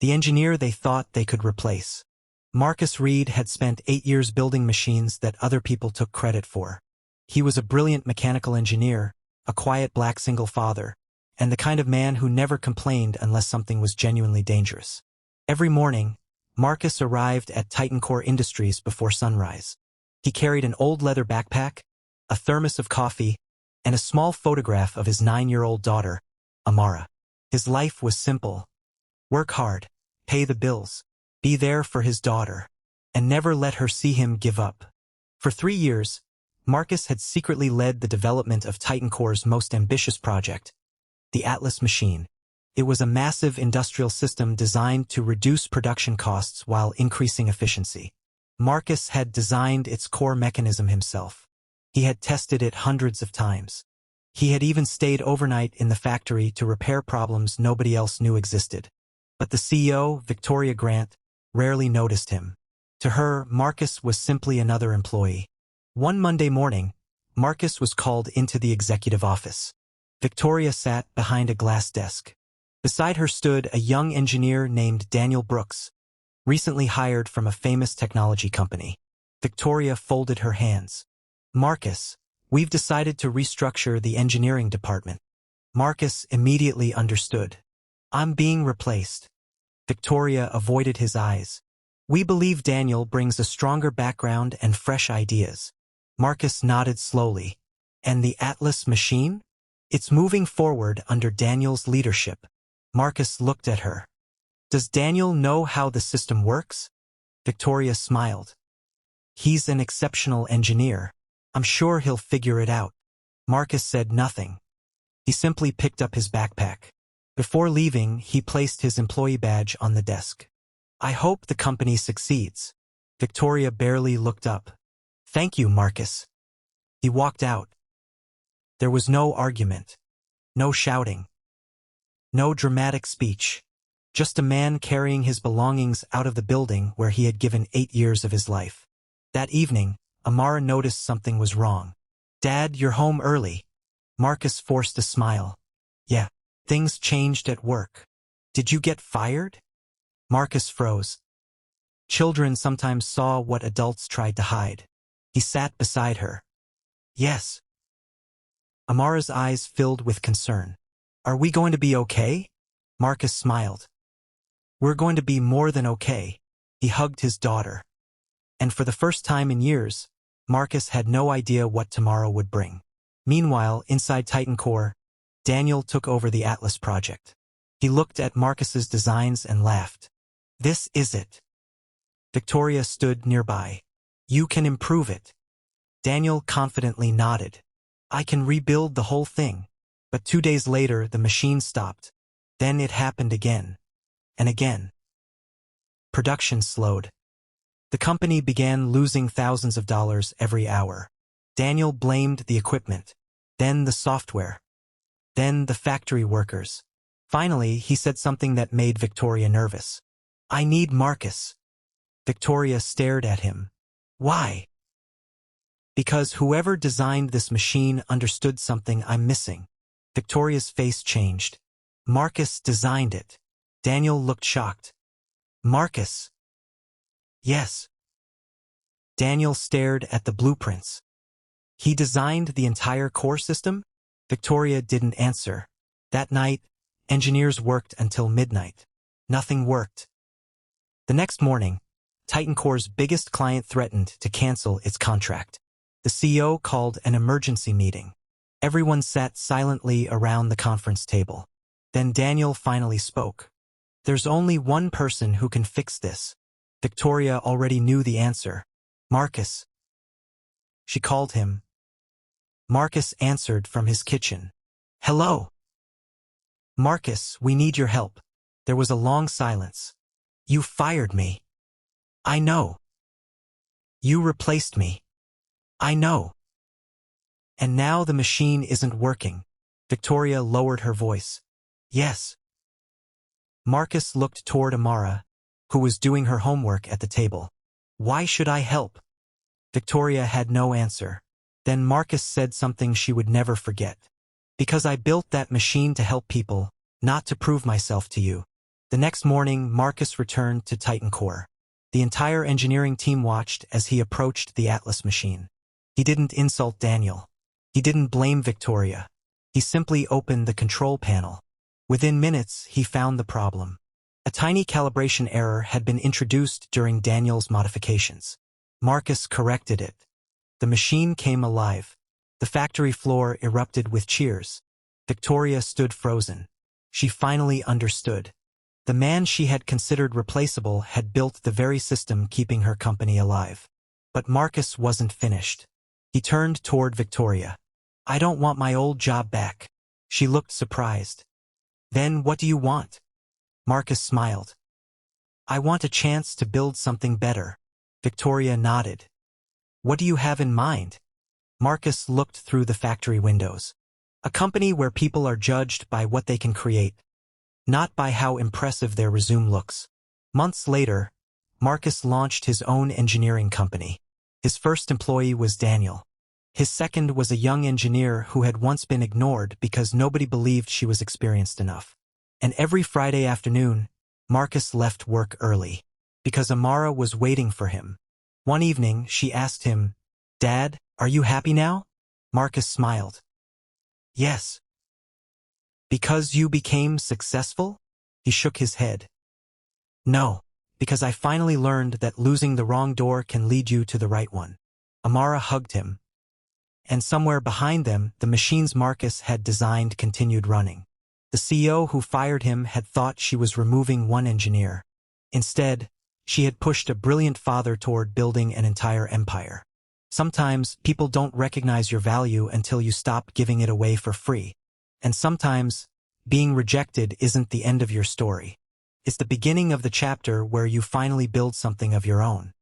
the engineer they thought they could replace. Marcus Reed had spent 8 years building machines that other people took credit for. He was a brilliant mechanical engineer, a quiet black single father, and the kind of man who never complained unless something was genuinely dangerous. Every morning, Marcus arrived at Titan Core Industries before sunrise. He carried an old leather backpack, a thermos of coffee, and a small photograph of his 9-year-old daughter, Amara. His life was simple. Work hard, pay the bills, be there for his daughter, and never let her see him give up. For 3 years, Marcus had secretly led the development of Titan Core's most ambitious project, the Atlas machine. It was a massive industrial system designed to reduce production costs while increasing efficiency. Marcus had designed its core mechanism himself. He had tested it hundreds of times. He had even stayed overnight in the factory to repair problems nobody else knew existed. But the CEO, Victoria Grant, rarely noticed him. To her, Marcus was simply another employee. One Monday morning, Marcus was called into the executive office. Victoria sat behind a glass desk. Beside her stood a young engineer named Daniel Brooks, recently hired from a famous technology company. Victoria folded her hands. "Marcus, we've decided to restructure the engineering department." Marcus immediately understood. "I'm being replaced." Victoria avoided his eyes. "We believe Daniel brings a stronger background and fresh ideas." Marcus nodded slowly. "And the Atlas machine? It's moving forward under Daniel's leadership." Marcus looked at her. "Does Daniel know how the system works?" Victoria smiled. "He's an exceptional engineer. I'm sure he'll figure it out." Marcus said nothing. He simply picked up his backpack. Before leaving, he placed his employee badge on the desk. "I hope the company succeeds." Victoria barely looked up. "Thank you, Marcus." He walked out. There was no argument. No shouting. No dramatic speech. Just a man carrying his belongings out of the building where he had given 8 years of his life. That evening, Amara noticed something was wrong. "Dad, you're home early." Marcus forced a smile. "Yeah, things changed at work." "Did you get fired?" Marcus froze. Children sometimes saw what adults tried to hide. He sat beside her. "Yes." Amara's eyes filled with concern. "Are we going to be okay?" Marcus smiled. "We're going to be more than okay." He hugged his daughter. And for the first time in years, Marcus had no idea what tomorrow would bring. Meanwhile, inside Titan Core, Daniel took over the Atlas project. He looked at Marcus's designs and laughed. "This is it." Victoria stood nearby. "You can improve it." Daniel confidently nodded. "I can rebuild the whole thing." But 2 days later, the machine stopped. Then it happened again. And again. Production slowed. The company began losing thousands of dollars every hour. Daniel blamed the equipment, then the software, then the factory workers. Finally, he said something that made Victoria nervous. "I need Marcus." Victoria stared at him. "Why?" "Because whoever designed this machine understood something I'm missing." Victoria's face changed. "Marcus designed it." Daniel looked shocked. "Marcus?" "Yes." Daniel stared at the blueprints. "He designed the entire core system?" Victoria didn't answer. That night, engineers worked until midnight. Nothing worked. The next morning, Titan Core's biggest client threatened to cancel its contract. The CEO called an emergency meeting. Everyone sat silently around the conference table. Then Daniel finally spoke. "There's only one person who can fix this." Victoria already knew the answer. "Marcus." She called him. Marcus answered from his kitchen. "Hello." "Marcus, we need your help." There was a long silence. "You fired me." "I know." "You replaced me." "I know." "And now the machine isn't working." Victoria lowered her voice. "Yes." Marcus looked toward Amara, who was doing her homework at the table. "Why should I help?" Victoria had no answer. Then Marcus said something she would never forget. "Because I built that machine to help people, not to prove myself to you." The next morning, Marcus returned to Titan Core. The entire engineering team watched as he approached the Atlas machine. He didn't insult Daniel. He didn't blame Victoria. He simply opened the control panel. Within minutes, he found the problem. A tiny calibration error had been introduced during Daniel's modifications. Marcus corrected it. The machine came alive. The factory floor erupted with cheers. Victoria stood frozen. She finally understood. The man she had considered replaceable had built the very system keeping her company alive. But Marcus wasn't finished. He turned toward Victoria. "I don't want my old job back." She looked surprised. "Then what do you want?" Marcus smiled. "I want a chance to build something better." Victoria nodded. "What do you have in mind?" Marcus looked through the factory windows. "A company where people are judged by what they can create, not by how impressive their resume looks." Months later, Marcus launched his own engineering company. His first employee was Daniel. His second was a young engineer who had once been ignored because nobody believed she was experienced enough. And every Friday afternoon, Marcus left work early, because Amara was waiting for him. One evening, she asked him, "Dad, are you happy now?" Marcus smiled. "Yes." "Because you became successful?" He shook his head. "No, because I finally learned that losing the wrong door can lead you to the right one." Amara hugged him. And somewhere behind them, the machines Marcus had designed continued running. The CEO who fired him had thought she was removing one engineer. Instead, she had pushed a brilliant father toward building an entire empire. Sometimes, people don't recognize your value until you stop giving it away for free. And sometimes, being rejected isn't the end of your story. It's the beginning of the chapter where you finally build something of your own.